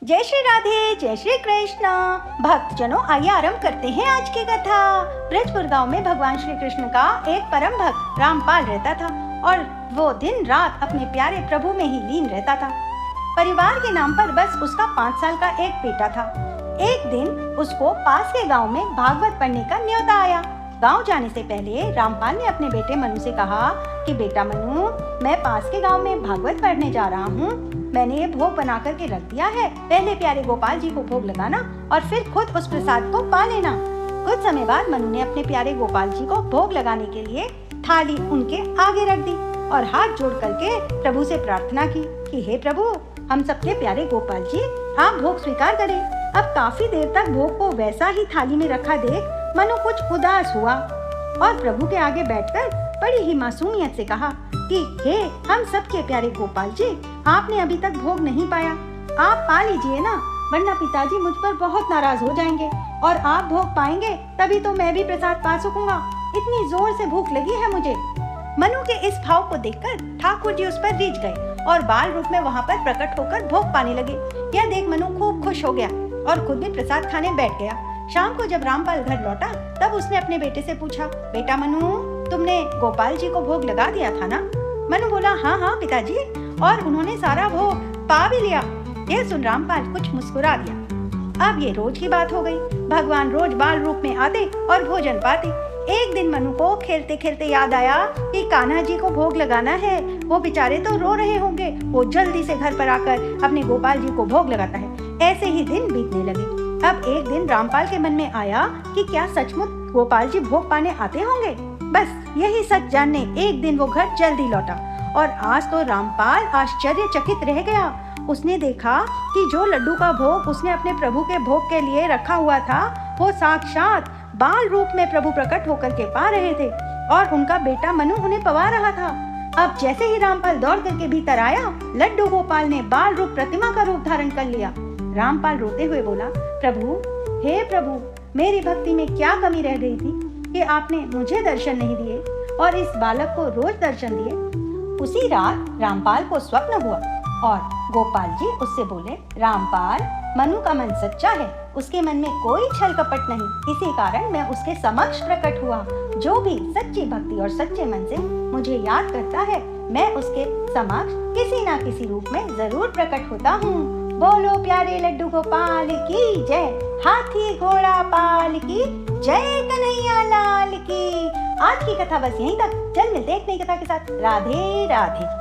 जय श्री राधे, जय श्री कृष्ण। भक्तजनों, आइए आरंभ करते हैं आज की कथा। ब्रजपुर गांव में भगवान श्री कृष्ण का एक परम भक्त रामपाल रहता था और वो दिन रात अपने प्यारे प्रभु में ही लीन रहता था। परिवार के नाम पर बस उसका 5 साल का एक बेटा था। एक दिन उसको पास के गांव में भागवत पढ़ने का न्योता आया। गांव जाने से पहले रामपाल ने अपने बेटे मनु से कहा कि बेटा मनु, मैं पास के गांव में भागवत पढ़ने जा रहा हूँ। मैंने ये भोग बना करके रख दिया है। पहले प्यारे गोपाल जी को भोग लगाना और फिर खुद उस प्रसाद को पा लेना। कुछ समय बाद मनु ने अपने प्यारे गोपाल जी को भोग लगाने के लिए थाली उनके आगे रख दी और हाथ जोड़ करके प्रभु से प्रार्थना की कि हे प्रभु, हम सबके प्यारे गोपाल जी, आप भोग स्वीकार करें। अब काफी देर तक भोग को वैसा ही थाली में रखा देख मनु कुछ उदास हुआ और प्रभु के आगे बैठकर बड़ी ही मासूमियत से कहा कि हे हम सबके प्यारे गोपाल जी, आपने अभी तक भोग नहीं पाया। आप पा लीजिए ना, वरना पिताजी मुझ पर बहुत नाराज हो जाएंगे और आप भोग पाएंगे तभी तो मैं भी प्रसाद पा सकूंगा। इतनी जोर से भूख लगी है मुझे। मनु के इस भाव को देखकर ठाकुर जी उस पर रीझ गए और बाल रूप में वहाँ पर प्रकट होकर भोग पाने लगे। यह देख मनु खूब खुश हो गया और खुद भी प्रसाद खाने बैठ गया। शाम को जब रामपाल घर लौटा तब उसने अपने बेटे से पूछा, बेटा मनु, तुमने गोपाल जी को भोग लगा दिया था ना? मनु बोला, हाँ हाँ पिताजी, और उन्होंने सारा भोग पा भी लिया। यह सुन रामपाल कुछ मुस्कुरा दिया। अब ये रोज की बात हो गई। भगवान रोज बाल रूप में आते और भोजन पाते। एक दिन मनु को खेलते खेलते याद आया कि कान्हा जी को भोग लगाना है। वो बेचारे तो रो रहे होंगे। वो जल्दी से घर पर आकर अपने गोपाल जी को भोग लगाता है। ऐसे ही दिन बीतने लगे। अब एक दिन रामपाल के मन में आया कि क्या सचमुच गोपाल जी भोग पाने आते होंगे। बस यही सच जानने एक दिन वो घर जल्दी लौटा और आज तो रामपाल आश्चर्यचकित रह गया। उसने देखा कि जो लड्डू का भोग उसने अपने प्रभु के भोग के लिए रखा हुआ था, वो साक्षात बाल रूप में प्रभु प्रकट होकर के पा रहे थे और उनका बेटा मनु उन्हें पवा रहा था। अब जैसे ही रामपाल दौड़ करके भीतर आया, लड्डू गोपाल ने बाल रूप प्रतिमा का रूप धारण कर लिया। रामपाल रोते हुए बोला, प्रभु, हे प्रभु, मेरी भक्ति में क्या कमी रह गई थी कि आपने मुझे दर्शन नहीं दिए और इस बालक को रोज दर्शन दिए। उसी रात रामपाल को स्वप्न हुआ और गोपाल जी उससे बोले, रामपाल, मनु का मन सच्चा है, उसके मन में कोई छल कपट नहीं। इसी कारण मैं उसके समक्ष प्रकट हुआ। जो भी सच्ची भक्ति और सच्चे मन से मुझे याद करता है, मैं उसके समक्ष किसी न किसी रूप में जरूर प्रकट होता हूँ। बोलो प्यारे लड्डू गोपाल की जय, हाथी घोड़ा पाल की जय, कन्हैया लाल की। आज की कथा बस यहीं तक। चल मिलते हैं एक नई कथा के साथ। राधे राधे।